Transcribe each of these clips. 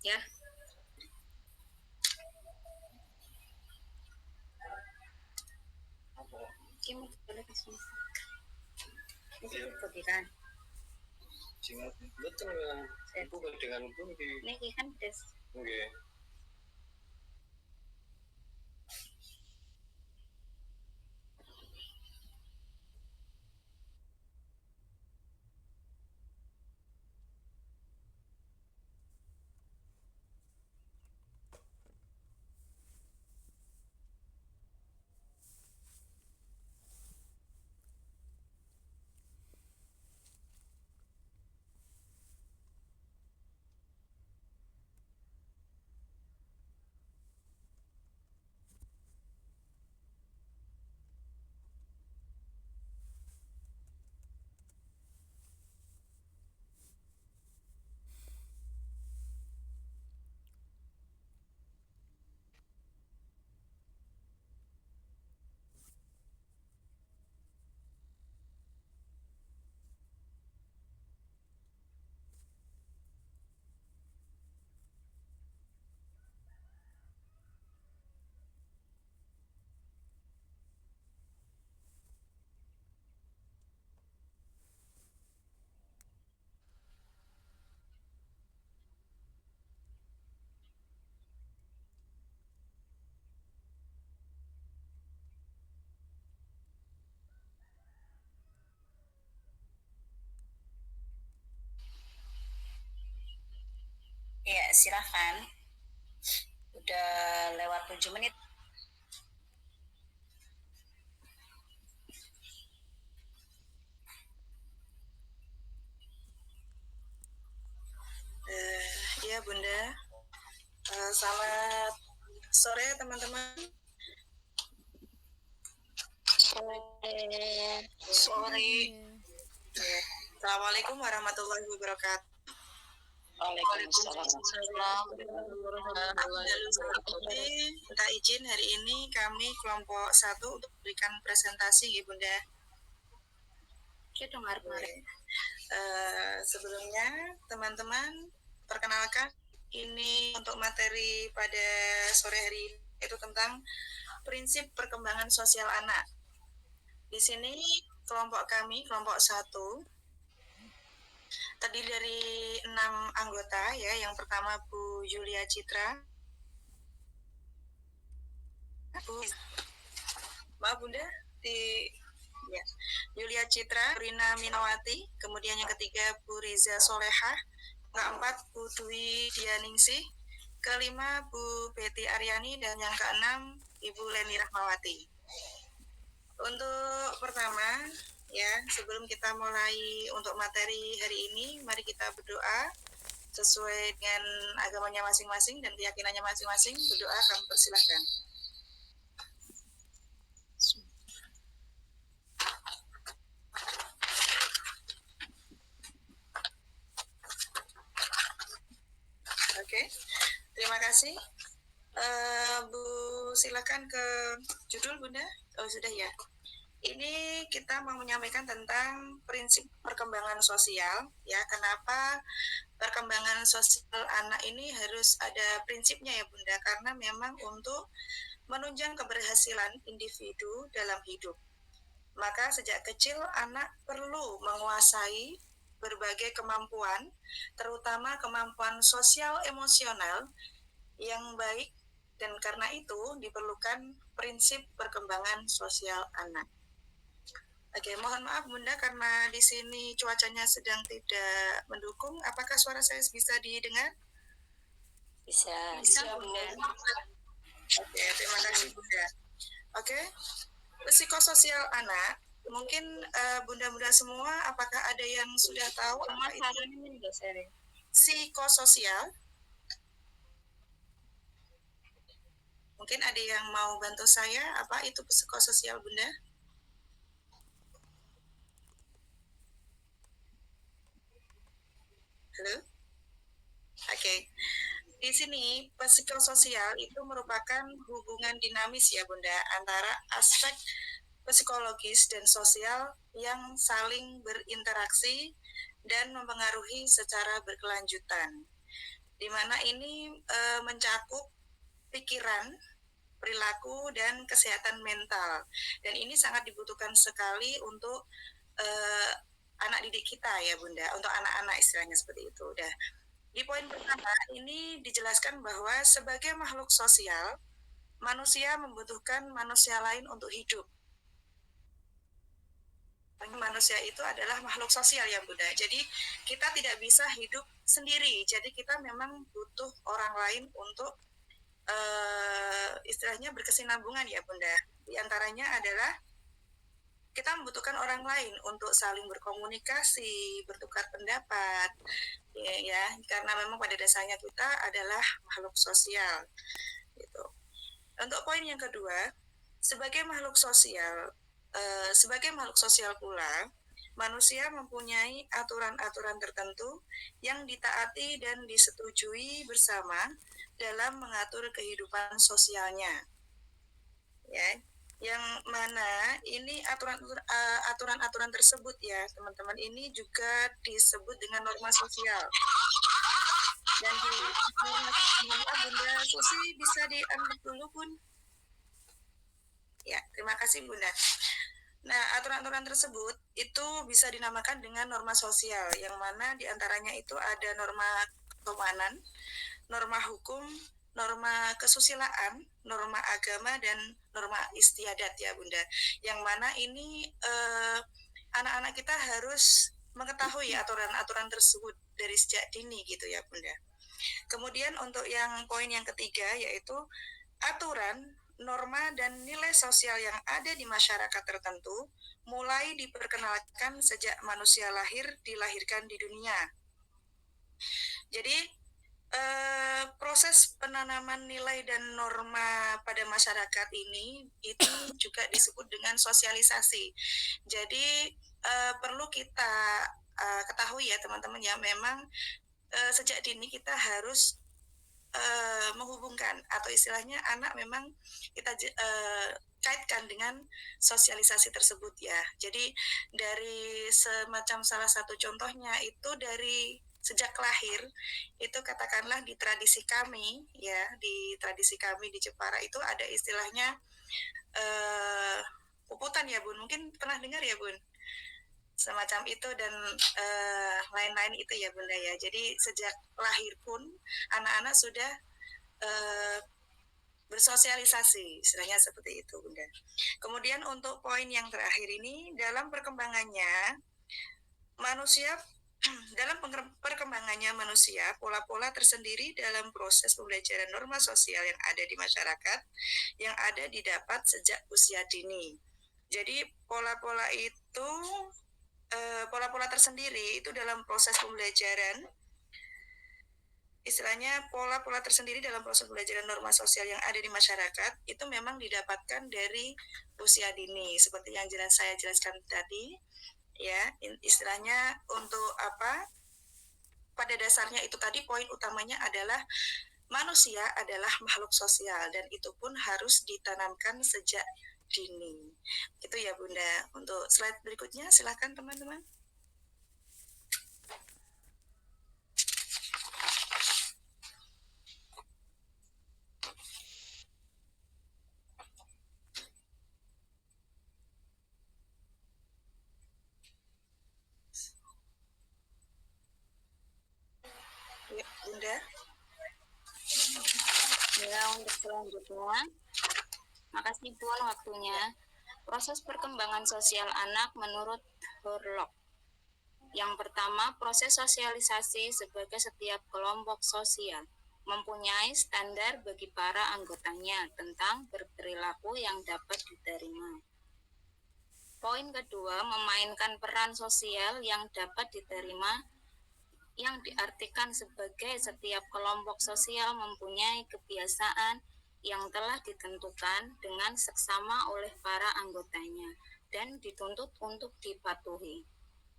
Ya, Kim boleh kasih. Ini pergi kan? Sing betul ya. Ibu dengan pun di. Ini kan des. Nggih. Ya, silakan. Udah lewat 7 menit. Ya Bunda, selamat sore teman-teman. Sore. Assalamualaikum warahmatullahi wabarakatuh. Waalaikumsalam. Minta izin hari ini kami kelompok 1 untuk berikan presentasi ya Bunda. Kita dengar kemarin. Sebelumnya teman-teman perkenalkan, ini untuk materi pada sore hari ini itu tentang prinsip perkembangan sosial anak. Di sini kelompok kami, kelompok 1, terdiri dari 6 anggota ya. Yang pertama Bu Yulia Citra. Maaf Bunda, ya. Yulia Citra, Rina Minawati, kemudian yang ketiga Bu Riza Solehah, keempat Bu Dwi Dianingsih, kelima Bu Betty Aryani, dan yang keenam Ibu Leni Rahmawati. Untuk pertama, ya, sebelum kita mulai untuk materi hari ini, mari kita berdoa sesuai dengan agamanya masing-masing dan keyakinannya masing-masing. Berdoa, kami persilahkan. Oke, terima kasih. Bu, silakan ke judul Bunda. Oh sudah ya. Ini kita mau menyampaikan tentang prinsip perkembangan sosial, ya. Kenapa perkembangan sosial anak ini harus ada prinsipnya ya Bunda? Karena memang untuk menunjang keberhasilan individu dalam hidup. Maka sejak kecil anak perlu menguasai berbagai kemampuan, terutama kemampuan sosial emosional yang baik, dan karena itu diperlukan prinsip perkembangan sosial anak. Oke, mohon maaf Bunda karena di sini cuacanya sedang tidak mendukung. Apakah suara saya bisa didengar? Bisa. Bunda. Oke, terima kasih Bunda. Oke, psikososial anak. Mungkin bunda-bunda semua, apakah ada yang sudah tahu apa itu psikososial? Mungkin ada yang mau bantu saya, apa itu psikososial Bunda? Halo? Oke. Di sini psikososial itu merupakan hubungan dinamis ya Bunda antara aspek psikologis dan sosial yang saling berinteraksi dan mempengaruhi secara berkelanjutan. di mana ini mencakup pikiran, perilaku, dan kesehatan mental. Dan ini sangat dibutuhkan sekali untuk anak didik kita ya Bunda, untuk anak-anak istilahnya seperti itu. Udah. Di poin pertama ini dijelaskan bahwa sebagai makhluk sosial, manusia membutuhkan manusia lain untuk hidup. Manusia itu adalah makhluk sosial ya Bunda. Jadi kita tidak bisa hidup sendiri. Jadi kita memang butuh orang lain untuk istilahnya berkesinambungan ya Bunda. Di antaranya adalah kita membutuhkan orang lain untuk saling berkomunikasi, bertukar pendapat, ya, karena memang pada dasarnya kita adalah makhluk sosial. Gitu. Untuk poin yang kedua, sebagai makhluk sosial pula, manusia mempunyai aturan-aturan tertentu yang ditaati dan disetujui bersama dalam mengatur kehidupan sosialnya. Ya, yang mana ini aturan-aturan tersebut ya teman-teman ini juga disebut dengan norma sosial. Dan di norma Bunda Susi bisa diunmute dulu Bun. Ya, terima kasih Bunda. Nah, aturan-aturan tersebut itu bisa dinamakan dengan norma sosial, yang mana diantaranya itu ada norma ketuhanan, norma hukum, norma kesusilaan, norma agama, dan norma istiadat ya Bunda. Yang mana ini anak-anak kita harus mengetahui aturan-aturan tersebut dari sejak dini gitu ya Bunda. Kemudian untuk yang poin yang ketiga yaitu aturan, norma, dan nilai sosial yang ada di masyarakat tertentu mulai diperkenalkan sejak manusia dilahirkan di dunia. Jadi proses penanaman nilai dan norma pada masyarakat ini itu juga disebut dengan sosialisasi. Jadi perlu kita ketahui ya teman-teman ya, memang sejak dini kita harus menghubungkan atau istilahnya anak memang kita kaitkan dengan sosialisasi tersebut ya. Jadi dari semacam salah satu contohnya itu dari sejak lahir itu katakanlah di tradisi kami ya, di tradisi kami di Jepara itu ada istilahnya puputan ya Bun, mungkin pernah dengar ya Bun, semacam itu dan lain-lain itu ya Bunda ya. Jadi sejak lahir pun anak-anak sudah bersosialisasi, istilahnya seperti itu Bunda. Kemudian untuk poin yang terakhir ini, dalam perkembangannya manusia pola-pola tersendiri dalam proses pembelajaran norma sosial yang ada di masyarakat yang ada didapat sejak usia dini. Jadi pola-pola tersendiri itu dalam proses pembelajaran, istilahnya pola-pola tersendiri dalam proses pembelajaran norma sosial yang ada di masyarakat itu memang didapatkan dari usia dini seperti yang saya jelaskan tadi ya. Istilahnya untuk apa, pada dasarnya itu tadi poin utamanya adalah manusia adalah makhluk sosial dan itu pun harus ditanamkan sejak dini. Itu ya Bunda. Untuk slide berikutnya silakan teman-teman. Ya, Bunda. Ya, untuk selanjutnya, makasih Bun waktunya. Proses perkembangan sosial anak menurut Hurlock. Yang pertama, proses sosialisasi sebagai setiap kelompok sosial mempunyai standar bagi para anggotanya tentang berperilaku yang dapat diterima. Poin kedua, memainkan peran sosial yang dapat diterima yang diartikan sebagai setiap kelompok sosial mempunyai kebiasaan yang telah ditentukan dengan seksama oleh para anggotanya dan dituntut untuk dipatuhi.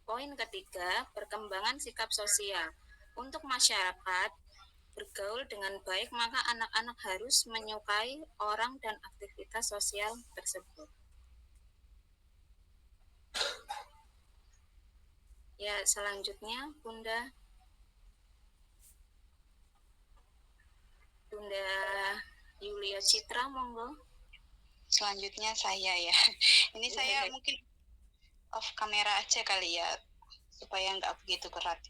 Poin ketiga, perkembangan sikap sosial. Untuk masyarakat bergaul dengan baik, maka anak-anak harus menyukai orang dan aktivitas sosial tersebut. Ya, selanjutnya Bunda. Bunda Yulia Citra, monggo. Selanjutnya saya ya. Ini saya mungkin off kamera aja kali ya, supaya nggak begitu berat.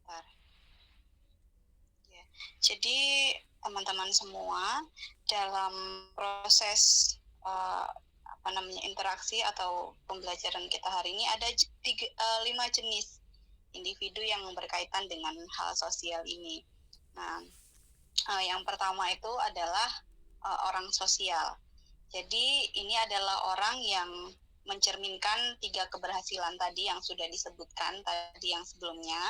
Bentar. Ya. Jadi teman-teman semua dalam proses interaksi atau pembelajaran kita hari ini ada 5 jenis individu yang berkaitan dengan hal sosial ini. Nah, yang pertama itu adalah orang sosial. Jadi ini adalah orang yang mencerminkan 3 keberhasilan tadi yang sudah disebutkan tadi yang sebelumnya,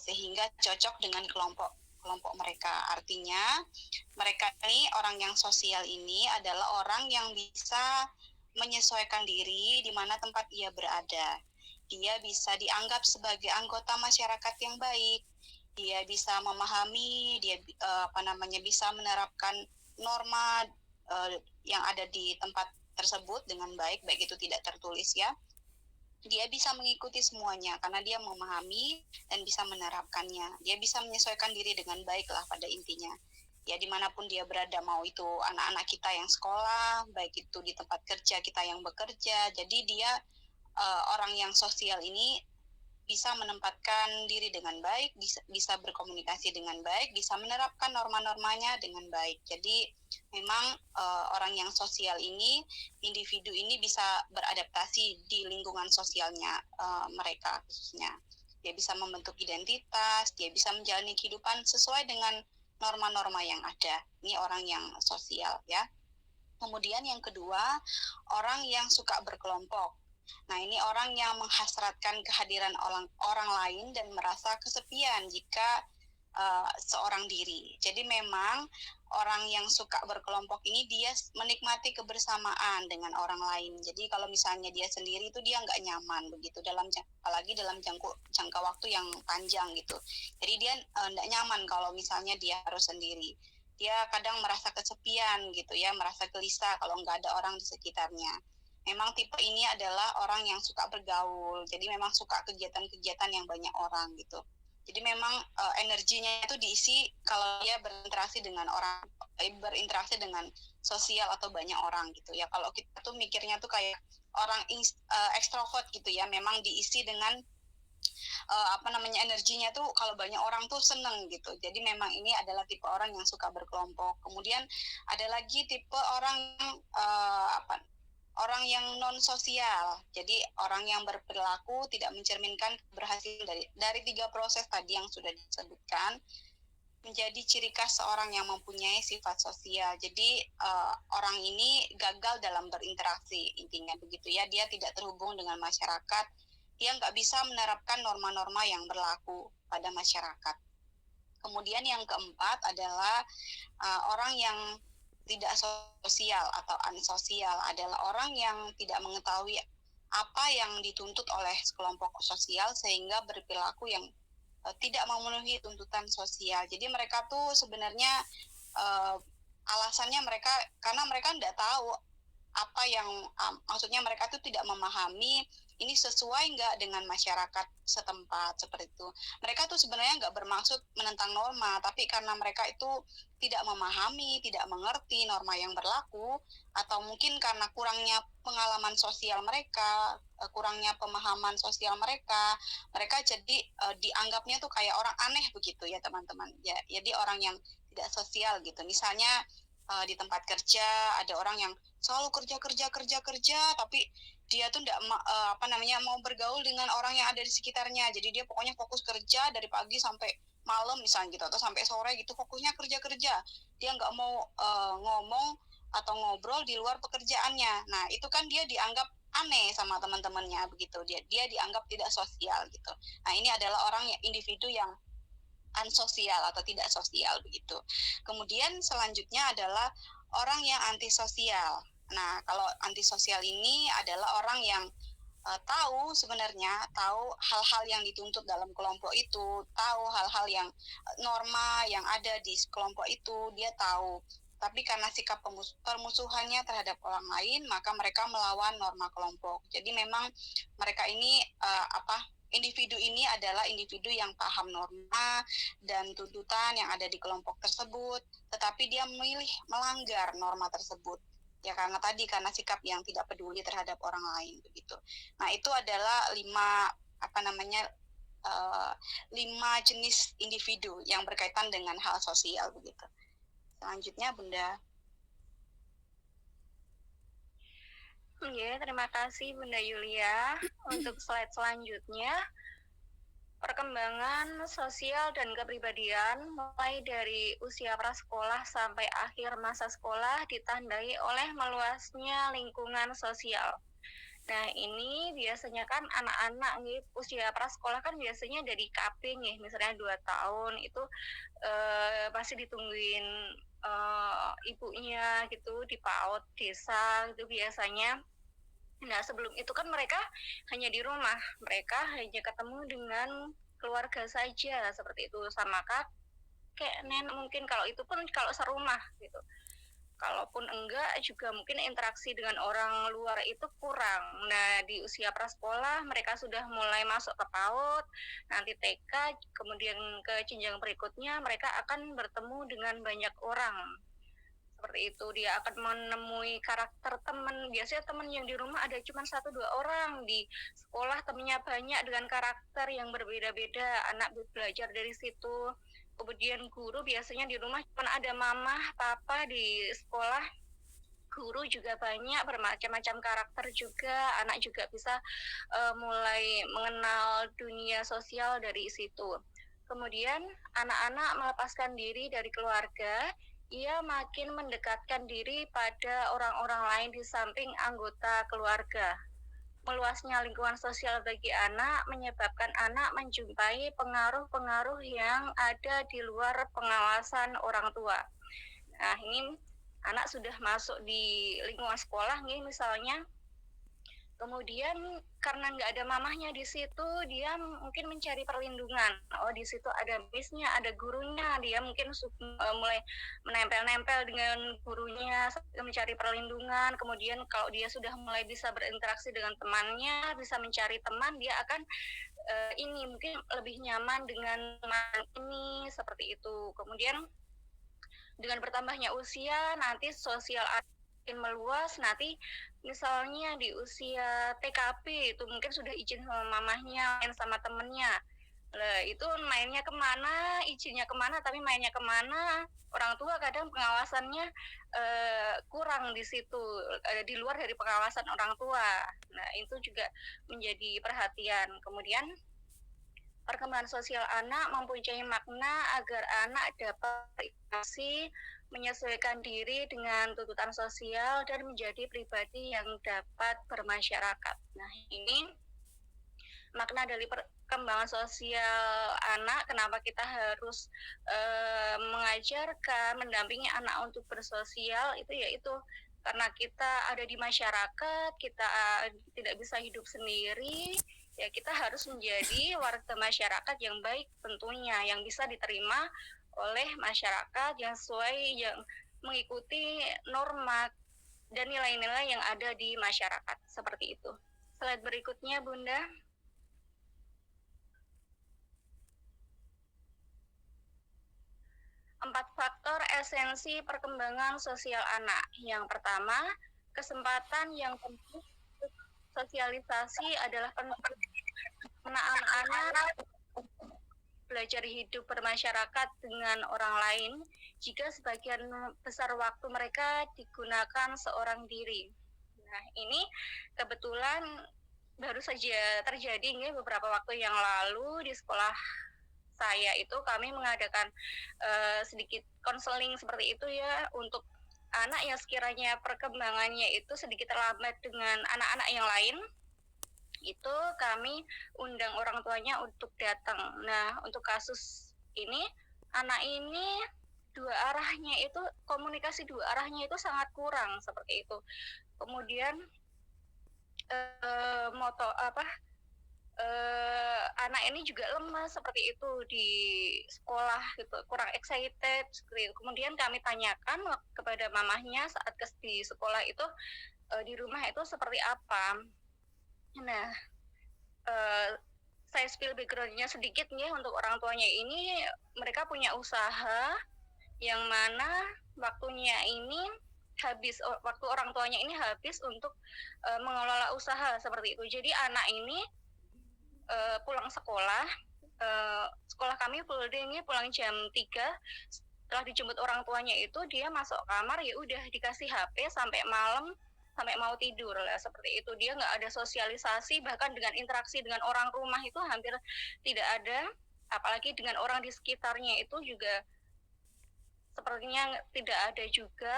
sehingga cocok dengan kelompok mereka. Artinya mereka ini, orang yang sosial ini adalah orang yang bisa menyesuaikan diri di mana tempat ia berada. Dia bisa dianggap sebagai anggota masyarakat yang baik. Dia bisa memahami, dia bisa menerapkan norma yang ada di tempat tersebut dengan baik itu tidak tertulis ya. Dia bisa mengikuti semuanya karena dia memahami dan bisa menerapkannya. Dia bisa menyesuaikan diri dengan baik lah pada intinya. Ya dimanapun dia berada, mau itu anak-anak kita yang sekolah, baik itu di tempat kerja kita yang bekerja. Jadi dia orang yang sosial ini bisa menempatkan diri dengan baik, bisa berkomunikasi dengan baik, bisa menerapkan norma-normanya dengan baik. Jadi memang orang yang sosial ini, individu ini bisa beradaptasi di lingkungan sosialnya mereka khususnya. Dia bisa membentuk identitas, dia bisa menjalani kehidupan sesuai dengan norma-norma yang ada. Ini orang yang sosial ya. Kemudian yang kedua, orang yang suka berkelompok. Nah, ini orang yang menghasratkan kehadiran orang lain dan merasa kesepian jika seorang diri. Jadi memang orang yang suka berkelompok ini dia menikmati kebersamaan dengan orang lain. Jadi kalau misalnya dia sendiri itu dia nggak nyaman begitu apalagi dalam jangka waktu yang panjang gitu. Jadi dia nggak nyaman kalau misalnya dia harus sendiri. Dia kadang merasa kesepian gitu ya, merasa gelisah kalau nggak ada orang di sekitarnya. Memang tipe ini adalah orang yang suka bergaul, jadi memang suka kegiatan-kegiatan yang banyak orang gitu. Jadi memang energinya itu diisi kalau dia berinteraksi dengan orang, berinteraksi dengan sosial atau banyak orang gitu ya. Kalau kita tuh mikirnya tuh kayak orang ekstrovert gitu ya, memang diisi dengan energinya tuh kalau banyak orang tuh seneng gitu. Jadi memang ini adalah tipe orang yang suka berkelompok. Kemudian ada lagi tipe orang orang yang non sosial. Jadi orang yang berperilaku tidak mencerminkan keberhasilan dari 3 proses tadi yang sudah disebutkan, menjadi ciri khas seorang yang mempunyai sifat sosial. Jadi orang ini gagal dalam berinteraksi, intinya begitu ya. Dia tidak terhubung dengan masyarakat, dia nggak bisa menerapkan norma-norma yang berlaku pada masyarakat. Kemudian yang keempat adalah orang yang tidak sosial atau unsosial, adalah orang yang tidak mengetahui apa yang dituntut oleh kelompok sosial sehingga berperilaku yang tidak memenuhi tuntutan sosial. Jadi mereka tuh sebenarnya alasannya karena mereka tidak tahu apa yang maksudnya mereka tuh tidak memahami ini sesuai nggak dengan masyarakat setempat seperti itu. Mereka tuh sebenarnya nggak bermaksud menentang norma, tapi karena mereka itu tidak memahami, tidak mengerti norma yang berlaku, atau mungkin karena kurangnya pengalaman sosial mereka, kurangnya pemahaman sosial mereka jadi dianggapnya tuh kayak orang aneh begitu ya teman-teman. Ya, jadi orang yang tidak sosial gitu. Misalnya di tempat kerja ada orang yang selalu kerja, tapi dia tuh enggak mau bergaul dengan orang yang ada di sekitarnya. Jadi dia pokoknya fokus kerja dari pagi sampai malam misalnya gitu, atau sampai sore gitu, fokusnya kerja. Dia nggak mau ngomong atau ngobrol di luar pekerjaannya. Nah, itu kan dia dianggap aneh sama teman-temannya begitu. Dia dianggap tidak sosial gitu. Nah, ini adalah orang individu yang unsosial atau tidak sosial begitu. Kemudian selanjutnya adalah orang yang antisosial. Nah, kalau antisosial ini adalah orang yang tahu hal-hal yang dituntut dalam kelompok itu, tahu hal-hal yang norma yang ada di kelompok itu, dia tahu. Tapi karena sikap permusuhannya terhadap orang lain, maka mereka melawan norma kelompok. Jadi memang mereka ini individu ini adalah individu yang paham norma dan tuntutan yang ada di kelompok tersebut, tetapi dia memilih melanggar norma tersebut. Ya karena sikap yang tidak peduli terhadap orang lain begitu. Nah, itu adalah 5 jenis individu yang berkaitan dengan hal sosial begitu. Selanjutnya Bunda. Ya, terima kasih Bunda Yulia. Untuk slide selanjutnya, perkembangan sosial dan kepribadian mulai dari usia prasekolah sampai akhir masa sekolah ditandai oleh meluasnya lingkungan sosial. Nah, ini biasanya kan anak-anak nih usia prasekolah kan biasanya dari KP nih, misalnya 2 tahun itu masih ditungguin ibunya gitu di PAUD desa itu biasanya. Nah, sebelum itu kan mereka hanya di rumah, mereka hanya ketemu dengan keluarga saja seperti itu, sama kakek, nenek mungkin, kalau itu pun kalau serumah gitu. Kalaupun enggak juga mungkin interaksi dengan orang luar itu kurang. Nah, di usia prasekolah mereka sudah mulai masuk ke PAUD, nanti TK, kemudian ke jenjang berikutnya mereka akan bertemu dengan banyak orang. Seperti itu, dia akan menemui karakter teman. Biasanya teman yang di rumah ada cuma 1-2 orang, di sekolah temannya banyak dengan karakter yang berbeda-beda, anak belajar dari situ. Kemudian guru biasanya di rumah cuma ada mama, papa, di sekolah guru juga banyak, bermacam-macam karakter juga, anak juga bisa mulai mengenal dunia sosial dari situ. Kemudian anak-anak melepaskan diri dari keluarga, ia makin mendekatkan diri pada orang-orang lain di samping anggota keluarga. Meluasnya lingkungan sosial bagi anak menyebabkan anak menjumpai pengaruh-pengaruh yang ada di luar pengawasan orang tua. Nah, ini anak sudah masuk di lingkungan sekolah nih misalnya, kemudian karena nggak ada mamahnya di situ, dia mungkin mencari perlindungan. Oh, di situ ada bisnya, ada gurunya, dia mungkin mulai menempel-nempel dengan gurunya, mencari perlindungan. Kemudian kalau dia sudah mulai bisa berinteraksi dengan temannya, bisa mencari teman, dia akan ini mungkin lebih nyaman dengan teman ini, seperti itu. Kemudian dengan bertambahnya usia, nanti sosial makin meluas, nanti misalnya di usia TKP itu mungkin sudah izin sama mamahnya, main sama temennya. Lah, itu mainnya kemana, izinnya kemana, tapi mainnya kemana, orang tua kadang pengawasannya kurang di situ, di luar dari pengawasan orang tua. Nah, itu juga menjadi perhatian. Kemudian perkembangan sosial anak mempunyai makna agar anak dapat beradaptasi, menyesuaikan diri dengan tuntutan sosial, dan menjadi pribadi yang dapat bermasyarakat. Nah, ini makna dari perkembangan sosial anak, kenapa kita harus mengajarkan, mendampingi anak untuk bersosial, itu yaitu karena kita ada di masyarakat, kita tidak bisa hidup sendiri, ya kita harus menjadi warga masyarakat yang baik tentunya, yang bisa diterima oleh masyarakat, yang sesuai, yang mengikuti norma dan nilai-nilai yang ada di masyarakat, seperti itu. Slide berikutnya, Bunda. Empat faktor esensi perkembangan sosial anak. Yang pertama, kesempatan yang penting untuk sosialisasi adalah penting karena anak-anak belajar hidup bermasyarakat dengan orang lain jika sebagian besar waktu mereka digunakan seorang diri. Nah, ini kebetulan baru saja terjadi nih beberapa waktu yang lalu di sekolah saya itu kami mengadakan sedikit konseling seperti itu ya, untuk anak yang sekiranya perkembangannya itu sedikit terlambat dengan anak-anak yang lain, itu kami undang orang tuanya untuk datang. Nah, untuk kasus ini, anak ini komunikasi dua arahnya itu sangat kurang, seperti itu. Kemudian anak ini juga lemah seperti itu di sekolah gitu, kurang excited seperti itu. Kemudian kami tanyakan kepada mamahnya saat di sekolah itu, di rumah itu seperti apa. Nah, saya spill background-nya sedikit nih untuk orang tuanya ini, mereka punya usaha yang mana waktunya ini habis, waktu orang tuanya ini habis untuk mengelola usaha seperti itu. Jadi anak ini pulang sekolah, sekolah kami full day ini pulang jam 3, setelah dijemput orang tuanya itu dia masuk kamar, ya udah dikasih HP sampai malam, sampai mau tidur lah, seperti itu. Dia nggak ada sosialisasi, bahkan dengan interaksi dengan orang rumah itu hampir tidak ada, apalagi dengan orang di sekitarnya itu juga sepertinya tidak ada juga.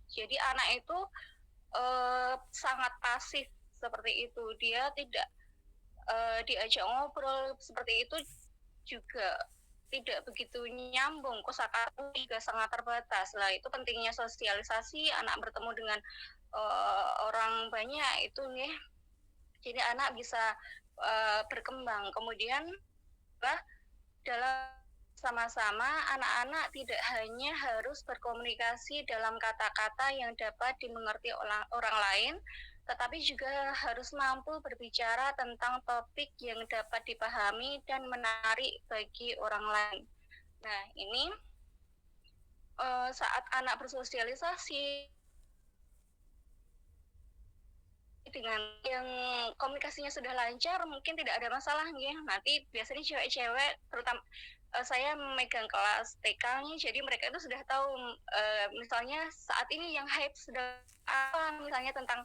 Jadi anak itu sangat pasif seperti itu. Dia tidak diajak ngobrol seperti itu juga tidak begitu nyambung, kosakata juga sangat terbatas lah. Itu pentingnya sosialisasi, anak bertemu dengan orang banyak itu nih, jadi anak bisa berkembang. Kemudian dalam sama-sama anak-anak tidak hanya harus berkomunikasi dalam kata-kata yang dapat dimengerti orang lain, tetapi juga harus mampu berbicara tentang topik yang dapat dipahami dan menarik bagi orang lain. Nah, ini saat anak bersosialisasi dengan yang komunikasinya sudah lancar, mungkin tidak ada masalah ya. Nanti biasanya cewek-cewek, terutama saya memegang kelas TK-nya, jadi mereka itu sudah tahu misalnya saat ini yang hype sudah apa, misalnya tentang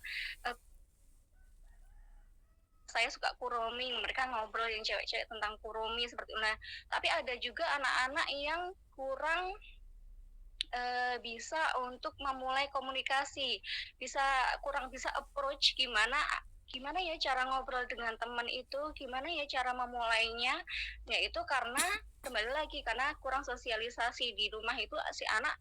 saya suka kuromi, mereka ngobrol yang cewek-cewek tentang kuromi seperti itu. Nah, tapi ada juga anak-anak yang kurang bisa untuk memulai komunikasi, kurang bisa approach gimana ya cara ngobrol dengan teman itu, gimana ya cara memulainya, yaitu karena kembali lagi karena kurang sosialisasi. Di rumah itu si anak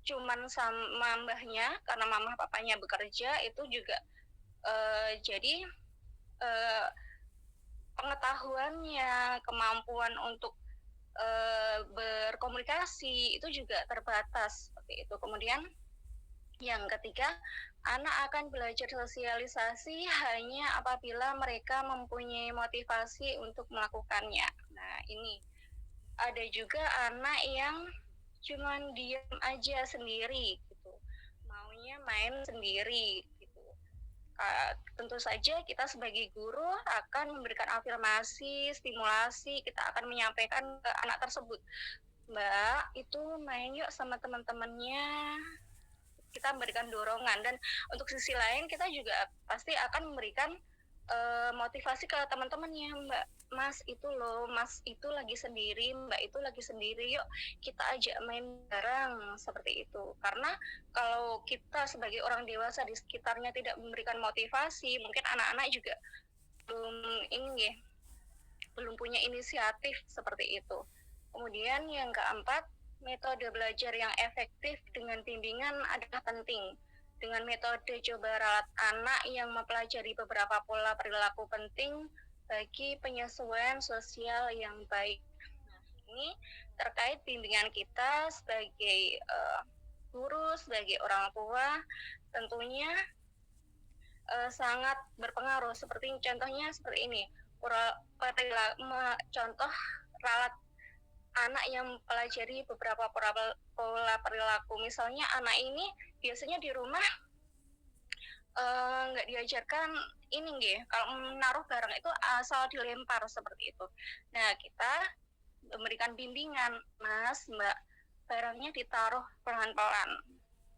cuman sama mbahnya, karena mama papanya bekerja, itu juga jadi pengetahuannya, kemampuan untuk berkomunikasi itu juga terbatas seperti itu. Kemudian yang ketiga, anak akan belajar sosialisasi hanya apabila mereka mempunyai motivasi untuk melakukannya. Nah, ini ada juga anak yang cuman diam aja sendiri gitu, maunya main sendiri gitu. Tentu saja kita sebagai guru akan memberikan afirmasi, stimulasi, kita akan menyampaikan ke anak tersebut, Mbak, itu main yuk sama teman-temannya. Kita memberikan dorongan, dan untuk sisi lain kita juga pasti akan memberikan motivasi ke teman-temannya, Mbak, Mas itu loh, Mas itu lagi sendiri, Mbak itu lagi sendiri, yuk kita ajak main bareng seperti itu. Karena kalau kita sebagai orang dewasa di sekitarnya tidak memberikan motivasi, mungkin anak-anak juga belum punya inisiatif seperti itu. Kemudian yang keempat, metode belajar yang efektif dengan bimbingan adalah penting. Dengan metode coba ralat anak yang mempelajari beberapa pola perilaku penting bagi penyesuaian sosial yang baik. Nah, ini terkait bimbingan kita sebagai guru, sebagai orang tua, tentunya sangat berpengaruh. Seperti contohnya seperti ini, contoh ralat anak yang mempelajari beberapa pola perilaku. Misalnya anak ini biasanya di rumah nggak diajarkan ini kalau menaruh barang itu asal dilempar seperti itu. Nah, kita memberikan bimbingan, Mas, Mbak, barangnya ditaruh pelan-pelan,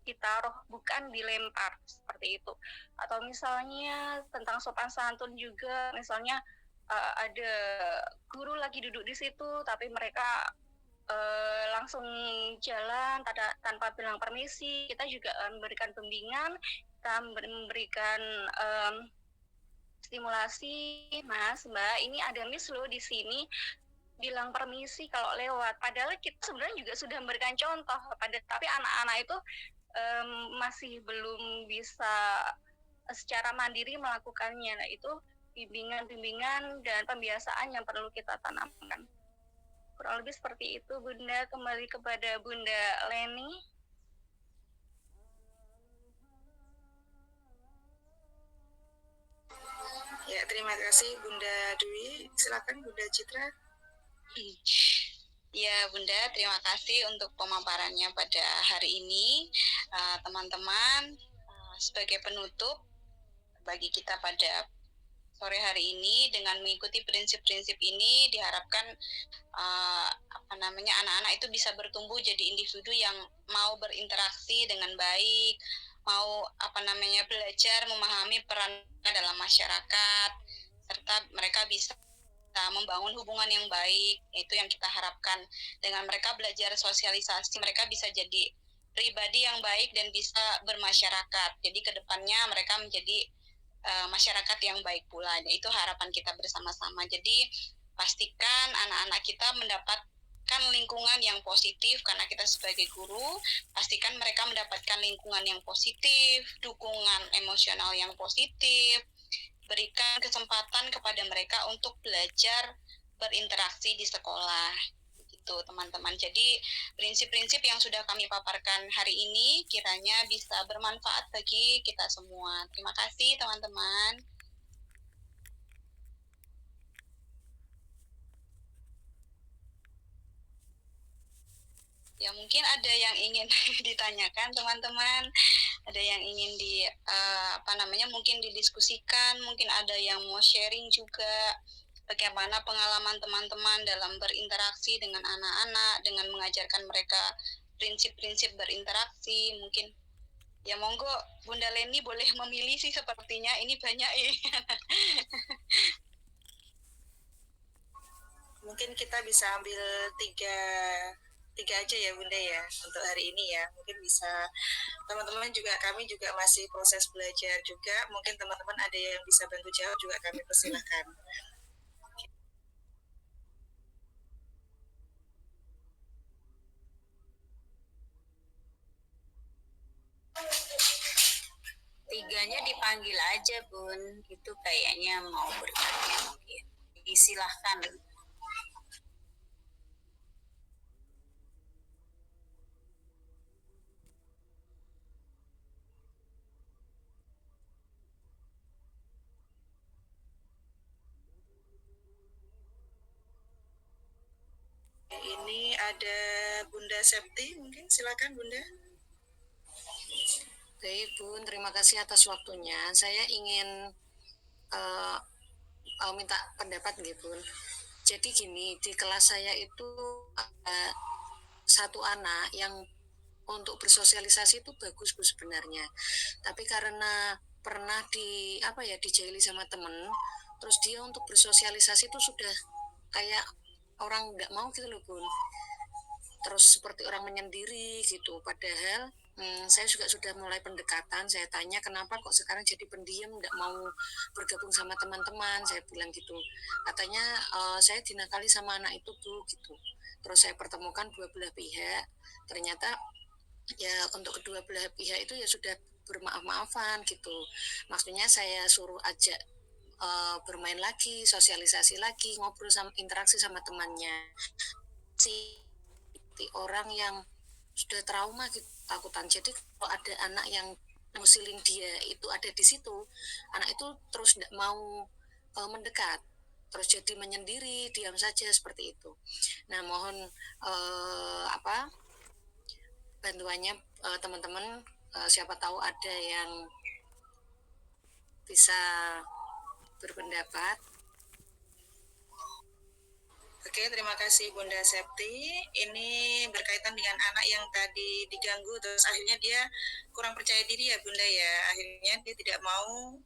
ditaruh bukan dilempar seperti itu. Atau misalnya tentang sopan santun juga, misalnya ada guru lagi duduk di situ tapi mereka langsung jalan tanpa bilang permisi, kita juga memberikan bimbingan, kita memberikan stimulasi, Mas, Mbak, ini ada Miss lo di sini, bilang permisi kalau lewat. Padahal kita sebenarnya juga sudah memberikan contoh, tapi anak-anak itu masih belum bisa secara mandiri melakukannya. Nah, itu bimbingan dan pembiasaan yang perlu kita tanamkan. Kurang lebih seperti itu, Bunda. Kembali kepada Bunda Leni. Ya, terima kasih Bunda Dwi. Silakan Bunda Citra. Ya, Bunda, terima kasih untuk pemaparannya pada hari ini. Teman-teman, sebagai penutup bagi kita pada sore hari ini, dengan mengikuti prinsip-prinsip ini diharapkan anak-anak itu bisa bertumbuh jadi individu yang mau berinteraksi dengan baik, mau belajar memahami peran dalam masyarakat, serta mereka bisa membangun hubungan yang baik. Itu yang kita harapkan. Dengan mereka belajar sosialisasi, mereka bisa jadi pribadi yang baik dan bisa bermasyarakat. Jadi kedepannya mereka menjadi masyarakat yang baik pula. Dan itu harapan kita bersama-sama. Jadi pastikan anak-anak kita mendapatkan lingkungan yang positif, karena kita sebagai guru pastikan mereka mendapatkan lingkungan yang positif, dukungan emosional yang positif, berikan kesempatan kepada mereka untuk belajar berinteraksi di sekolah gitu, teman-teman. Jadi prinsip-prinsip yang sudah kami paparkan hari ini kiranya bisa bermanfaat bagi kita semua. Terima kasih, teman-teman. Ya, mungkin ada yang ingin ditanyakan, teman-teman. Ada yang ingin mungkin didiskusikan, mungkin ada yang mau sharing juga bagaimana pengalaman teman-teman dalam berinteraksi dengan anak-anak, dengan mengajarkan mereka prinsip-prinsip berinteraksi. Mungkin ya monggo Bunda Leni boleh memilih sih, sepertinya ini banyak ya. Mungkin kita bisa ambil tiga aja ya Bunda ya untuk hari ini ya. Mungkin bisa teman-teman juga, kami juga masih proses belajar juga. Mungkin teman-teman ada yang bisa bantu jawab juga, kami persilahkan. Tiganya dipanggil aja Bun, itu kayaknya mau bertanya mungkin. Silahkan. Ini ada Bunda Septi, mungkin silakan Bunda. Baik Bun, terima kasih atas waktunya. Saya ingin minta pendapat nih Bun. Jadi gini, di kelas saya itu ada satu anak yang untuk bersosialisasi itu bagus Bu sebenarnya. Tapi karena pernah dijaili sama temen, terus dia untuk bersosialisasi itu sudah kayak orang nggak mau gitu loh Bun. Terus seperti orang menyendiri gitu. Padahal saya juga sudah mulai pendekatan. Saya tanya kenapa kok sekarang jadi pendiam, nggak mau bergabung sama teman-teman. Saya bilang gitu. Katanya saya dinakali sama anak itu Bu gitu. Terus saya pertemukan dua belah pihak. Ternyata ya untuk kedua belah pihak itu ya sudah bermaaf-maafan gitu. Maksudnya saya suruh ajak bermain lagi, sosialisasi lagi, ngobrol sama, interaksi sama temannya. Si orang yang sudah trauma gitu, takutan. Jadi kalau ada anak yang ngusilin dia itu ada di situ, anak itu terus tidak mau mendekat, terus jadi menyendiri, diam saja seperti itu. Nah, mohon bantuannya teman-teman, siapa tahu ada yang bisa berpendapat. Oke, terima kasih Bunda Septi. Ini berkaitan dengan anak yang tadi diganggu, terus akhirnya dia kurang percaya diri ya Bunda ya. Akhirnya dia tidak mau,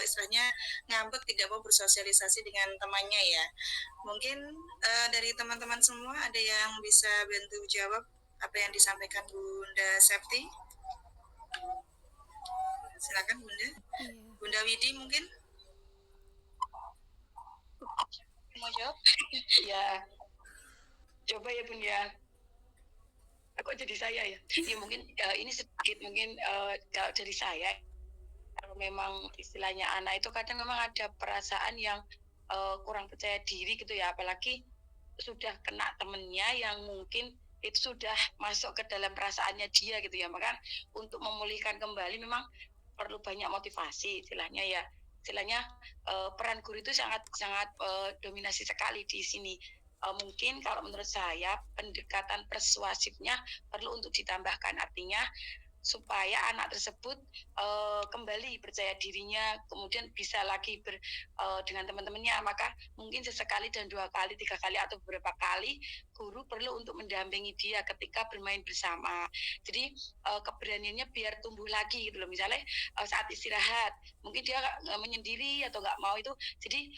istilahnya ngambek, tidak mau bersosialisasi dengan temannya ya. Mungkin dari teman-teman semua ada yang bisa bantu jawab apa yang disampaikan Bunda Septi? Silakan Bunda. Bunda Widi mungkin? Mau jawab? Ya, coba ya Bun ya. Kok jadi saya ya? Ya mungkin ini sedikit mungkin kalau dari saya, kalau memang istilahnya anak itu kadang memang ada perasaan yang kurang percaya diri gitu ya, apalagi sudah kena temennya yang mungkin itu sudah masuk ke dalam perasaannya dia gitu ya. Maka untuk memulihkan kembali memang perlu banyak motivasi istilahnya ya. istilahnya peran guru itu sangat dominasi sekali di sini. Mungkin kalau menurut saya pendekatan persuasifnya perlu untuk ditambahkan, artinya supaya anak tersebut kembali percaya dirinya, kemudian bisa lagi dengan teman-temannya. Maka mungkin sesekali dan 2 kali, 3 kali atau beberapa kali guru perlu untuk mendampingi dia ketika bermain bersama. Jadi keberaniannya biar tumbuh lagi gitu loh. Misalnya saat istirahat mungkin dia menyendiri atau nggak mau itu, jadi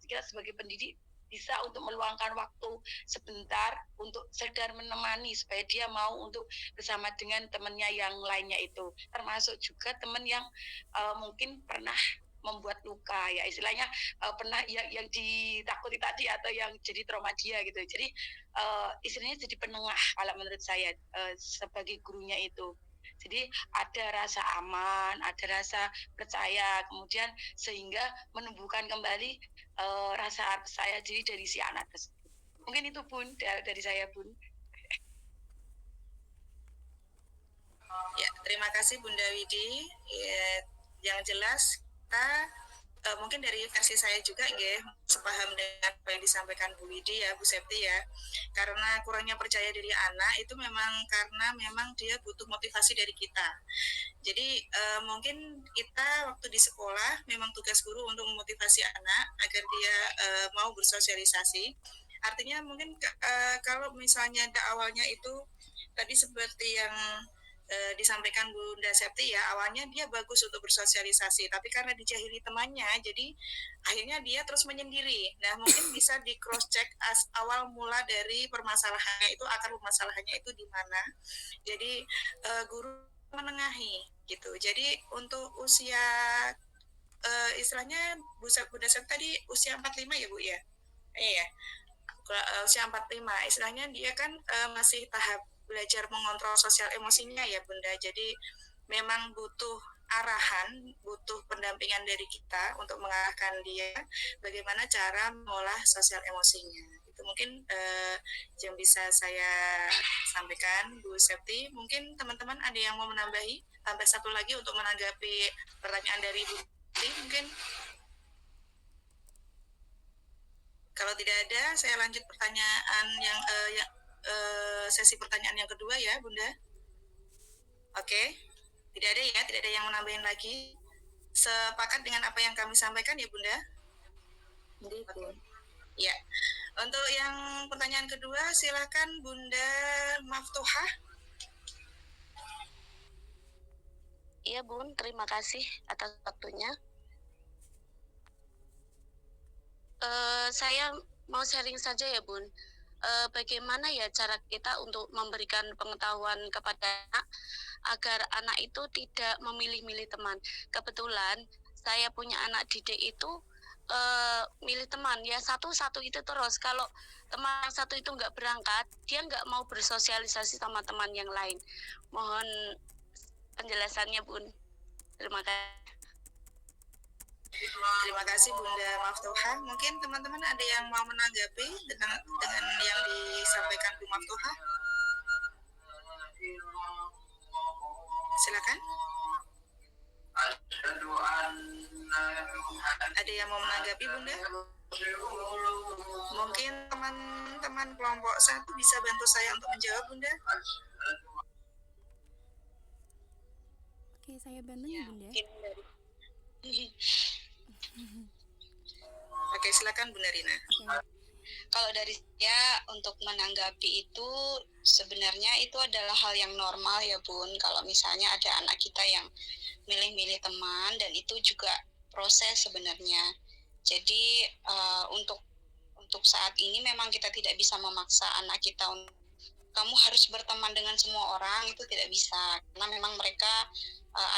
kita sebagai pendidik bisa untuk meluangkan waktu sebentar untuk sekedar menemani supaya dia mau untuk bersama dengan temannya yang lainnya itu, termasuk juga teman yang mungkin pernah membuat luka ya, istilahnya pernah yang ditakuti tadi atau yang jadi trauma dia gitu. Jadi istilahnya jadi penengah kalau menurut saya sebagai gurunya itu. Jadi ada rasa aman, ada rasa percaya, kemudian sehingga menumbuhkan kembali rasa percaya diri dari si anak tersebut. Mungkin itu Bun, dari saya Bun. Ya, terima kasih Bunda Widi. Ya, yang jelas kita mungkin dari versi saya juga nggih sepaham dengan apa yang disampaikan Bu Widi ya, Bu Septi ya. Karena kurangnya percaya diri anak itu memang karena memang dia butuh motivasi dari kita. Jadi mungkin kita waktu di sekolah memang tugas guru untuk memotivasi anak agar dia mau bersosialisasi. Artinya mungkin kalau misalnya awalnya itu tadi seperti yang disampaikan Bunda Septi ya, awalnya dia bagus untuk bersosialisasi, tapi karena dijahili temannya, jadi akhirnya dia terus menyendiri. Nah, mungkin bisa di cross check awal mula dari permasalahannya itu, akar permasalahannya itu di mana. Jadi guru menengahi gitu. Jadi untuk usia istilahnya Bunda Septi tadi usia 45 ya Bu ya? Iya. Usia 45 istilahnya dia kan masih tahap belajar mengontrol sosial emosinya ya Bunda. Jadi memang butuh arahan, butuh pendampingan dari kita untuk mengarahkan dia bagaimana cara mengolah sosial emosinya. Itu mungkin yang bisa saya sampaikan Bu Septi. Mungkin teman-teman ada yang mau menambahi, tambah satu lagi untuk menanggapi pertanyaan dari Bu Septi mungkin. Kalau tidak ada, saya lanjut pertanyaan yang sesi pertanyaan yang kedua ya, Bunda. Oke, tidak ada ya, tidak ada yang menambahin lagi. Sepakat dengan apa yang kami sampaikan ya, Bunda? Oke. Ya, untuk yang pertanyaan kedua, silakan Bunda Maftuhah. Iya, Bun, terima kasih atas waktunya. Saya mau sharing saja ya, Bun. Bagaimana ya cara kita untuk memberikan pengetahuan kepada anak agar anak itu tidak memilih-milih teman. Kebetulan saya punya anak didik itu milih teman ya satu-satu itu terus. Kalau teman yang satu itu nggak berangkat, dia nggak mau bersosialisasi sama teman yang lain. Mohon penjelasannya, Bun. Terima kasih. Terima kasih Bunda Maftuhah. Mungkin teman-teman ada yang mau menanggapi dengan yang disampaikan Bu Maftuhah? Silakan. Ada yang mau menanggapi Bunda? Mungkin teman-teman kelompok 1 bisa bantu saya untuk menjawab Bunda? Oke, saya bantu ya Bunda. Oke, silakan Bunda Rina. Kalau dari saya untuk menanggapi itu sebenarnya itu adalah hal yang normal ya Bun. Kalau misalnya ada anak kita yang milih-milih teman dan itu juga proses sebenarnya. Jadi untuk saat ini memang kita tidak bisa memaksa anak kita untuk kamu harus berteman dengan semua orang, itu tidak bisa karena memang mereka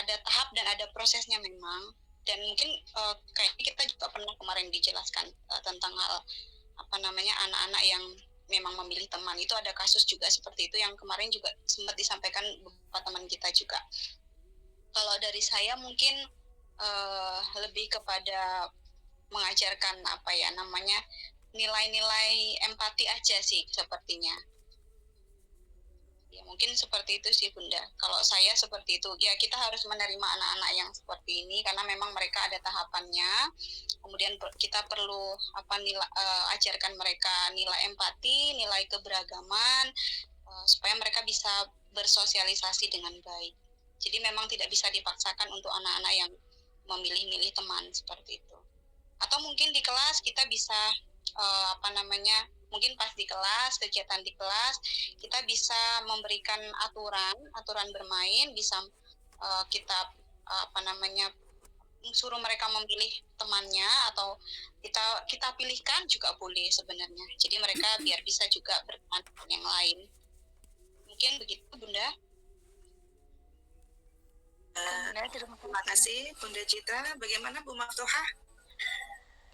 ada tahap dan ada prosesnya memang. Dan mungkin kayaknya kita juga pernah kemarin dijelaskan tentang hal anak-anak yang memang memilih teman, itu ada kasus juga seperti itu yang kemarin juga sempat disampaikan beberapa teman kita juga. Kalau dari saya mungkin lebih kepada mengajarkan nilai-nilai empati aja sih sepertinya. Ya, mungkin seperti itu sih Bunda. Kalau saya seperti itu, ya kita harus menerima anak-anak yang seperti ini karena memang mereka ada tahapannya. Kemudian kita perlu ajarkan mereka nilai empati, nilai keberagaman, supaya mereka bisa bersosialisasi dengan baik. Jadi memang tidak bisa dipaksakan untuk anak-anak yang memilih-milih teman seperti itu. Atau mungkin di kelas kita bisa mungkin pas di kelas, kegiatan di kelas, kita bisa memberikan aturan bermain, bisa kita suruh mereka memilih temannya atau kita pilihkan juga boleh sebenarnya. Jadi mereka biar bisa juga berteman dengan yang lain. Mungkin begitu Bunda. Terima kasih Bunda Citra. Bagaimana Bu Maftuhah?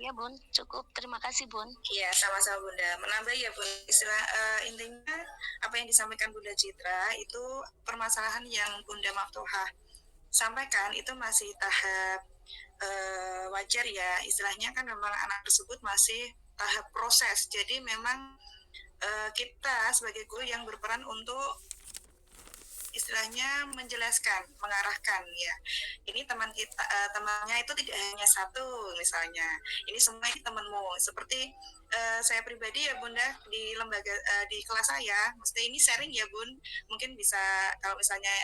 Ya Bun, cukup. Terima kasih Bun. Iya, sama-sama Bunda. Menambah ya Bun, intinya apa yang disampaikan Bunda Citra itu permasalahan yang Bunda Maftuhah sampaikan itu masih tahap wajar ya. Istilahnya kan memang anak tersebut masih tahap proses. Jadi memang kita sebagai guru yang berperan untuk istilahnya menjelaskan, mengarahkan ya. Ini teman kita, temannya itu tidak hanya satu misalnya. Ini semua ini temanmu. Seperti saya pribadi ya Bunda di lembaga di kelas saya, mesti ini sharing ya Bun. Mungkin bisa kalau misalnya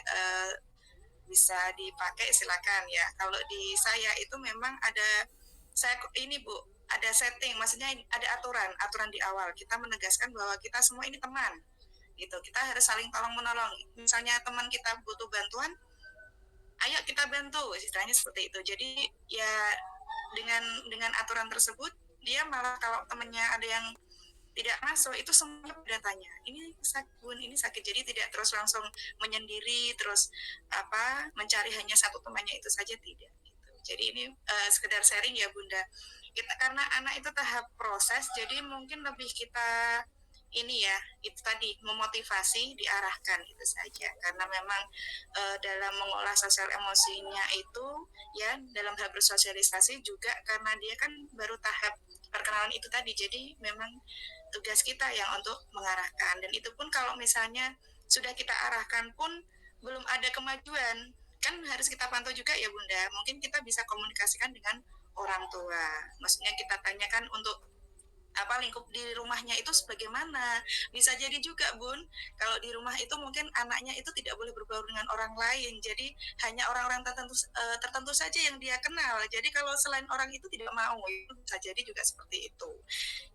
bisa dipakai silakan ya. Kalau di saya itu memang ada ini Bu, ada setting, maksudnya ada aturan di awal. Kita menegaskan bahwa kita semua ini teman. Gitu. Kita harus saling tolong menolong. Misalnya teman kita butuh bantuan, ayo kita bantu, istilahnya seperti itu. Jadi ya dengan aturan tersebut, dia malah kalau temannya ada yang tidak masuk, itu semuanya pada tanya, ini sakit Bun, ini sakit. Jadi tidak terus langsung menyendiri, terus mencari hanya satu temannya itu saja, tidak. Gitu. Jadi ini sekedar sharing ya Bunda. Kita karena anak itu tahap proses, jadi mungkin lebih kita ini ya, itu tadi memotivasi, diarahkan itu saja. Karena memang dalam mengolah sosial emosinya itu ya dalam hal bersosialisasi juga karena dia kan baru tahap perkenalan itu tadi. Jadi memang tugas kita yang untuk mengarahkan, dan itu pun kalau misalnya sudah kita arahkan pun belum ada kemajuan, kan harus kita pantau juga ya Bunda. Mungkin kita bisa komunikasikan dengan orang tua. Maksudnya kita tanyakan untuk lingkup di rumahnya itu sebagaimana. Bisa jadi juga Bun, kalau di rumah itu mungkin anaknya itu tidak boleh berbaur dengan orang lain, jadi hanya orang-orang tertentu saja yang dia kenal. Jadi kalau selain orang itu tidak mau, itu bisa jadi juga seperti itu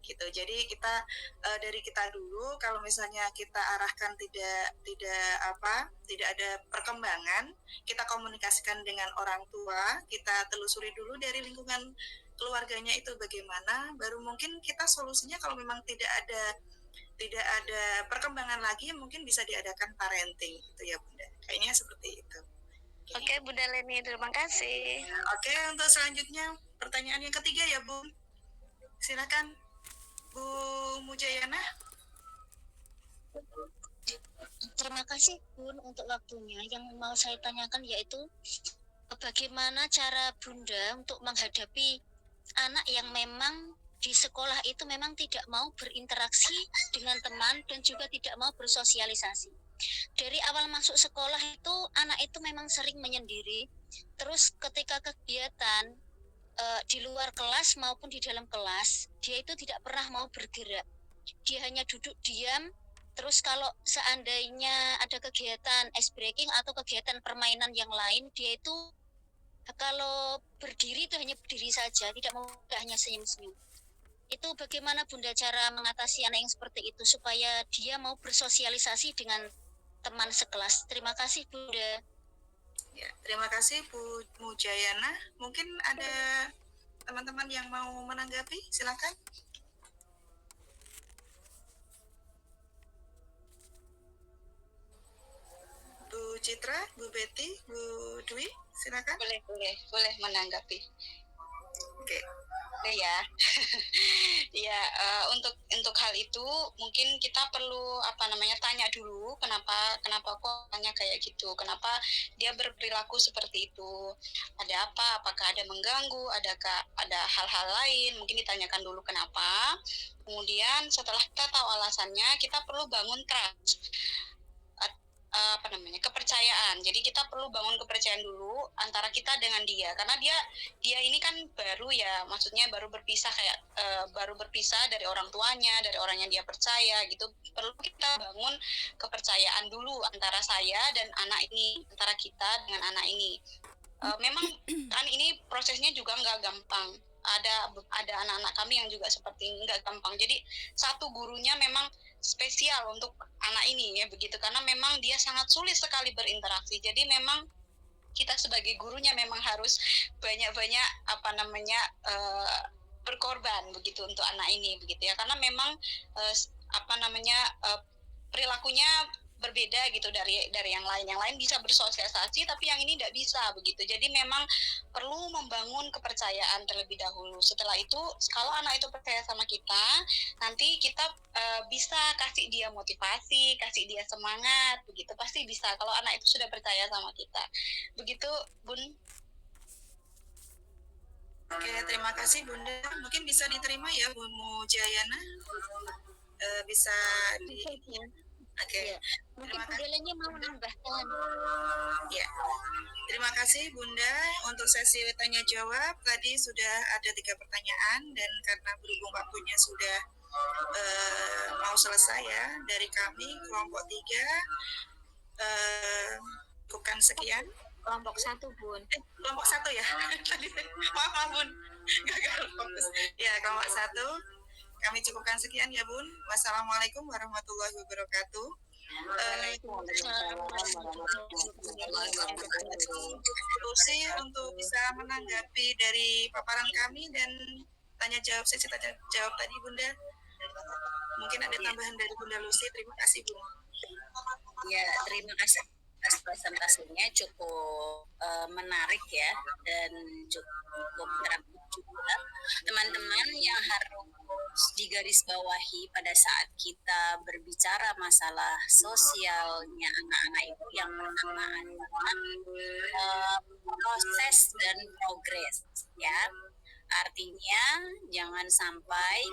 gitu. Jadi kita dari kita dulu, kalau misalnya kita arahkan tidak ada perkembangan, kita komunikasikan dengan orang tua, kita telusuri dulu dari lingkungan keluarganya itu bagaimana, baru mungkin kita solusinya kalau memang tidak ada perkembangan lagi, mungkin bisa diadakan parenting itu ya Bunda. Kayaknya seperti itu. Oke Bunda Leni, terima kasih. Oke, untuk selanjutnya pertanyaan yang ketiga ya Bu. Silakan Bu Mujayana. Terima kasih Bun untuk waktunya. Yang mau saya tanyakan yaitu bagaimana cara Bunda untuk menghadapi anak yang memang di sekolah itu memang tidak mau berinteraksi dengan teman dan juga tidak mau bersosialisasi. Dari awal masuk sekolah itu anak itu memang sering menyendiri. Terus ketika kegiatan di luar kelas maupun di dalam kelas, dia itu tidak pernah mau bergerak. Dia hanya duduk diam. Terus kalau seandainya ada kegiatan ice breaking atau kegiatan permainan yang lain, dia itu kalau berdiri itu hanya berdiri saja, tidak hanya senyum-senyum. Itu bagaimana Bunda cara mengatasi anak yang seperti itu supaya dia mau bersosialisasi dengan teman sekelas? Terima kasih Bunda. Ya, terima kasih Bu Mujayana. Mungkin ada teman-teman yang mau menanggapi, silakan. Bu Citra, Bu Betty, Bu Dwi, silakan. Boleh menanggapi. Oke. Ya. Ya, untuk hal itu mungkin kita perlu tanya dulu kenapa kok tanya kayak gitu, kenapa dia berperilaku seperti itu, ada apa, apakah ada mengganggu, ada hal-hal lain, mungkin ditanyakan dulu kenapa. Kemudian setelah kita tahu alasannya, kita perlu bangun trust. kepercayaan. Jadi kita perlu bangun kepercayaan dulu antara kita dengan dia, karena dia ini kan baru ya, maksudnya baru berpisah baru berpisah dari orang tuanya, dari orang yang dia percaya gitu. Perlu kita bangun kepercayaan dulu antara saya dan anak ini, antara kita dengan anak ini. Memang kan ini prosesnya juga nggak gampang. Ada anak-anak kami yang juga seperti ini, nggak gampang. Jadi satu gurunya memang spesial untuk anak ini ya begitu, karena memang dia sangat sulit sekali berinteraksi. Jadi memang kita sebagai gurunya memang harus banyak-banyak berkorban begitu untuk anak ini begitu ya, karena memang perilakunya berbeda gitu dari yang lain. Yang lain bisa bersosialisasi, tapi yang ini tidak bisa begitu. Jadi memang perlu membangun kepercayaan terlebih dahulu. Setelah itu, kalau anak itu percaya sama kita, nanti kita bisa kasih dia motivasi, kasih dia semangat, begitu. Pasti bisa kalau anak itu sudah percaya sama kita. Begitu, Bun. Oke, terima kasih Bunda. Mungkin bisa diterima ya Bu Mujayana. Bisa di... Oke. Mungkin Bunda mau menambahkan. Ya. Terima kasih Bunda untuk sesi tanya jawab. Tadi sudah ada 3 pertanyaan, dan karena berhubung waktunya sudah mau selesai ya, dari kami kelompok 3 bukan sekian. Kelompok 1 Bun. Kelompok 1 ya. maaf Bun. Gagal fokus. Ya, kelompok 1. Kami cukupkan sekian ya Bun. Wassalamualaikum warahmatullahi wabarakatuh. Institusi untuk bisa menanggapi dari paparan kami dan sesi tanya jawab tadi Bunda. Mungkin ada tambahan dari Bunda Lucy. Terima kasih Bun. Ya, terima kasih atas presentasinya, cukup menarik ya, dan cukup interaktif juga. Teman-teman yang harus digarisbawahi pada saat kita berbicara masalah sosialnya anak-anak itu, yang pertama adalah proses dan progres ya. Artinya jangan sampai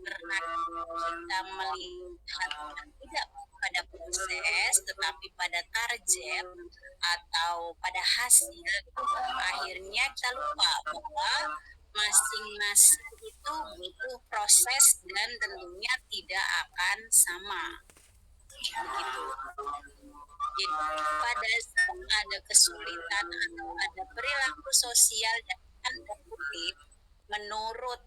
karena kita melihat tidak pada proses tetapi pada target atau pada hasil, akhirnya kita lupa bahwa masing-masing itu butuh proses dan tentunya tidak akan sama begitu. Jadi pada saat ada kesulitan atau ada perilaku sosial yang terkutip menurut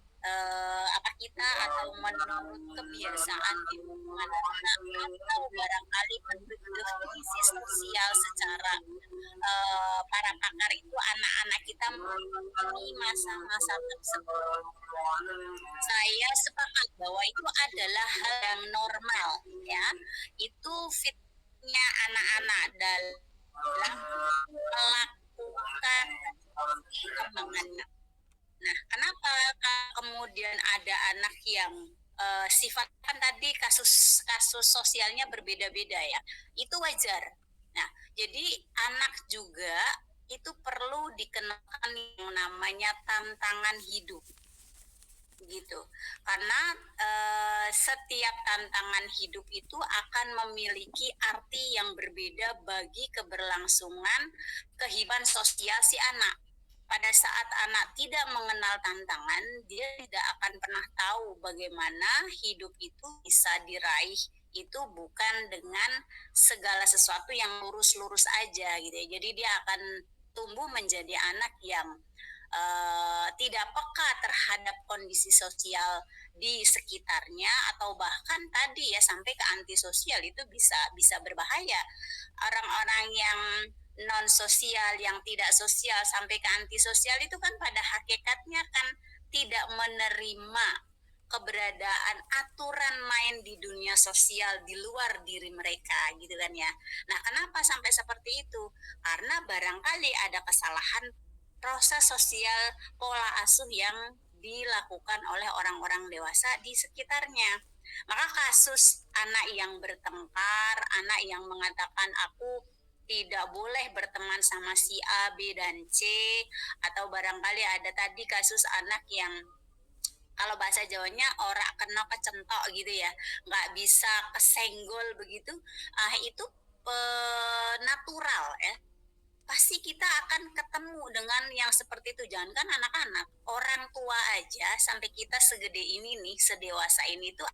kita atau menurut kebiasaan di lingkungan atau barangkali menurut definisi sosial secara para pakar itu, anak-anak kita mengalami masa-masa tersebut. Saya sepakat bahwa itu adalah hal yang normal ya, itu fitnya anak-anak dalam melakukan perkembangannya. Nah, kenapa kemudian ada anak yang sifat kan tadi kasus sosialnya berbeda-beda ya, itu wajar. Nah, jadi anak juga itu perlu dikenakan yang namanya tantangan hidup gitu, karena setiap tantangan hidup itu akan memiliki arti yang berbeda bagi keberlangsungan kehidupan sosial si anak. Pada saat anak tidak mengenal tantangan, dia tidak akan pernah tahu bagaimana hidup itu bisa diraih. Itu bukan dengan segala sesuatu yang lurus-lurus aja gitu ya. Jadi dia akan tumbuh menjadi anak yang tidak peka terhadap kondisi sosial di sekitarnya, atau bahkan tadi ya sampai ke antisosial. Itu bisa berbahaya. Orang-orang yang non sosial, yang tidak sosial sampai ke antisosial itu kan pada hakikatnya kan tidak menerima keberadaan aturan main di dunia sosial di luar diri mereka gitu kan ya. Nah, kenapa sampai seperti itu? Karena barangkali ada kesalahan proses sosial pola asuh yang dilakukan oleh orang-orang dewasa di sekitarnya. Maka kasus anak yang bertengkar, anak yang mengatakan aku tidak boleh berteman sama si A, B, dan C, atau barangkali ada tadi kasus anak yang kalau bahasa Jawanya orak kena kecentok gitu ya, nggak bisa kesenggol begitu, itu natural ya, pasti kita akan ketemu dengan yang seperti itu. Jangankan anak-anak, orang tua aja sampai kita segede ini nih, sedewasa ini tuh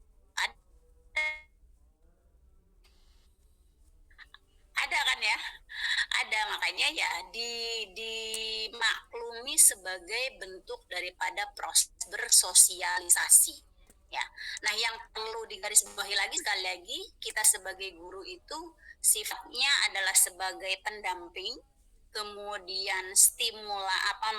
ada kan ya, ada. Makanya ya dimaklumi sebagai bentuk daripada proses bersosialisasi ya. Nah, yang perlu digarisbawahi lagi, sekali lagi, kita sebagai guru itu sifatnya adalah sebagai pendamping, kemudian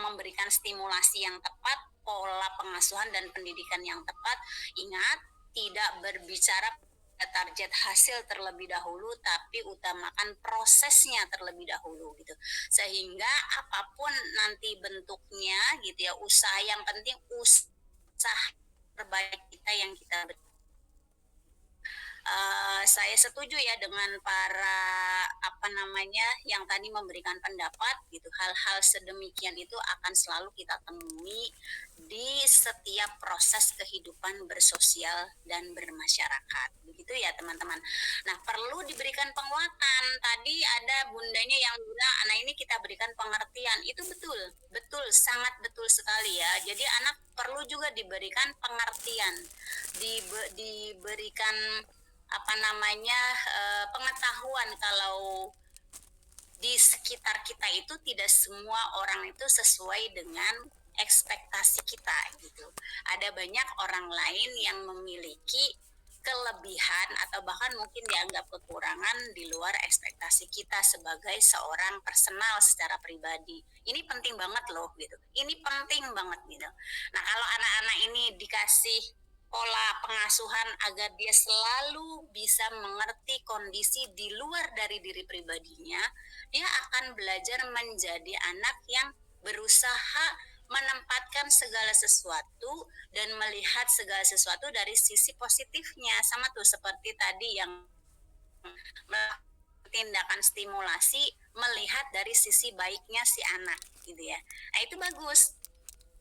memberikan stimulasi yang tepat, pola pengasuhan dan pendidikan yang tepat. Ingat, tidak berbicara target hasil terlebih dahulu, tapi utamakan prosesnya terlebih dahulu gitu. Sehingga apapun nanti bentuknya gitu ya, usaha yang penting usaha terbaik kita yang kita saya setuju ya dengan para yang tadi memberikan pendapat gitu. Hal-hal sedemikian itu akan selalu kita temui di setiap proses kehidupan bersosial dan bermasyarakat. Begitu ya teman-teman. Nah, perlu diberikan penguatan. Tadi ada bundanya yang bilang, anak ini kita berikan pengertian. Itu betul, sangat betul sekali ya. Jadi anak perlu juga diberikan pengertian, diberikan pengetahuan kalau di sekitar kita itu tidak semua orang itu sesuai dengan ekspektasi kita gitu. Ada banyak orang lain yang memiliki kelebihan atau bahkan mungkin dianggap kekurangan di luar ekspektasi kita sebagai seorang personal secara pribadi. Ini penting banget loh gitu. Ini penting banget gitu. Nah, kalau anak-anak ini dikasih pola pengasuhan agar dia selalu bisa mengerti kondisi di luar dari diri pribadinya, dia akan belajar menjadi anak yang berusaha menempatkan segala sesuatu dan melihat segala sesuatu dari sisi positifnya. Sama tuh seperti tadi yang tindakan stimulasi, melihat dari sisi baiknya si anak gitu ya. Nah, itu bagus.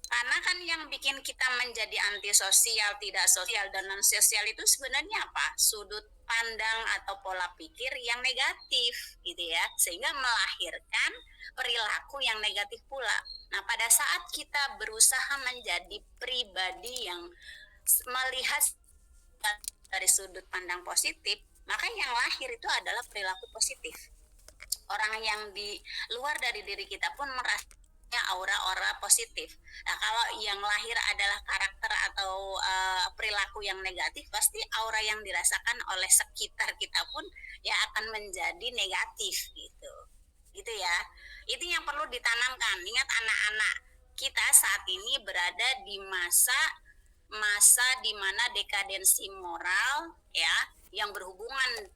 Karena kan yang bikin kita menjadi antisosial, tidak sosial, dan non sosial itu sebenarnya apa? Sudut pandang atau pola pikir yang negatif gitu ya, sehingga melahirkan perilaku yang negatif pula. Nah, pada saat kita berusaha menjadi pribadi yang melihat dari sudut pandang positif, maka yang lahir itu adalah perilaku positif. Orang yang di luar dari diri kita pun merasa aura-aura positif. Nah, kalau yang lahir adalah karakter atau perilaku yang negatif, pasti aura yang dirasakan oleh sekitar kita pun ya akan menjadi negatif gitu. Gitu ya. Itu yang perlu ditanamkan. Ingat, anak-anak kita saat ini berada di masa di mana dekadensi moral ya, yang berhubungan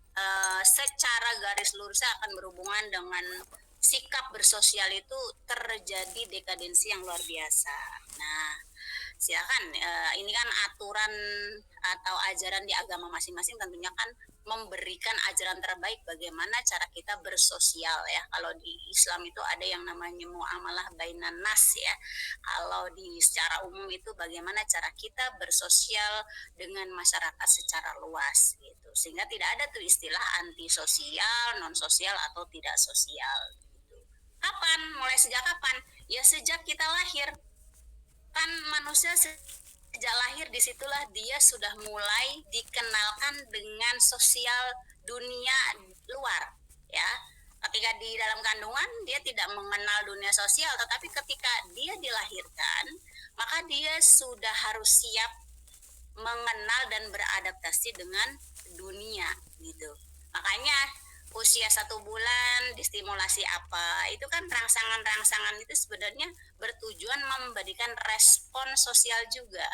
secara garis lurus akan berhubungan dengan sikap bersosial itu terjadi dekadensi yang luar biasa. Nah, silakan, ini kan aturan atau ajaran di agama masing-masing tentunya kan memberikan ajaran terbaik bagaimana cara kita bersosial ya. Kalau di Islam itu ada yang namanya muamalah bainan nas ya. Kalau di secara umum itu bagaimana cara kita bersosial dengan masyarakat secara luas gitu. Sehingga tidak ada tuh istilah antisosial, non sosial atau tidak sosial. Kapan? Mulai sejak kapan? Ya sejak kita lahir. Kan manusia sejak lahir disitulah dia sudah mulai dikenalkan dengan sosial dunia luar ya. Ketika di dalam kandungan dia tidak mengenal dunia sosial, tetapi ketika dia dilahirkan maka dia sudah harus siap mengenal dan beradaptasi dengan dunia gitu. Makanya usia 1 bulan distimulasi apa, itu kan rangsangan-rangsangan itu sebenarnya bertujuan memberikan respon sosial juga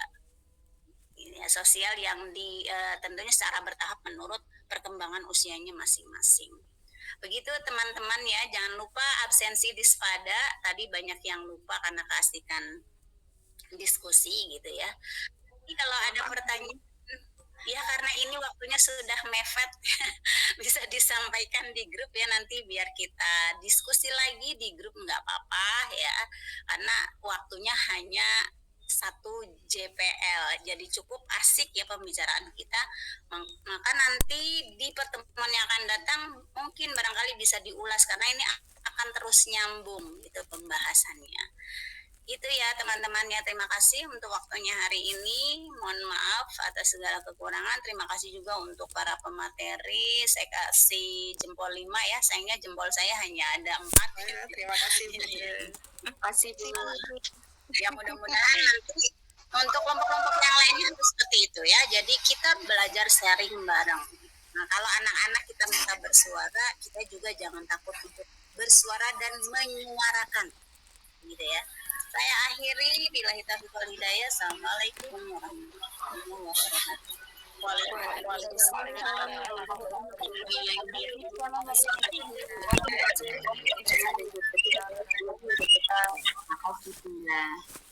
ya, sosial yang tentunya secara bertahap menurut perkembangan usianya masing-masing. Begitu teman-teman ya, jangan lupa absensi dispada, tadi banyak yang lupa karena keasikan diskusi gitu ya. Jadi kalau ada pertanyaan ya, karena ini waktunya sudah mepet, bisa disampaikan di grup ya, nanti biar kita diskusi lagi di grup nggak apa-apa ya, karena waktunya hanya satu JPL. Jadi cukup asik ya pembicaraan kita. Maka nanti di pertemuan yang akan datang mungkin barangkali bisa diulas karena ini akan terus nyambung gitu pembahasannya. Itu ya teman-teman ya, terima kasih untuk waktunya hari ini. Mohon maaf atas segala kekurangan. Terima kasih juga untuk para pemateri. Saya kasih jempol 5 ya. Sayangnya jempol saya hanya ada 4. Terima kasih Bu. Terima kasih Bu. Ya mudah-mudahan nanti untuk kelompok-kelompok yang lainnya seperti itu ya. Jadi kita belajar sharing bareng. Nah kalau anak-anak kita minta bersuara, kita juga jangan takut untuk bersuara dan menyuarakan. Gitu ya. Saya akhiri, billahi taufiq wal hidayah. Assalamualaikum warahmatullahi wabarakatuh. Waalaikumsalam.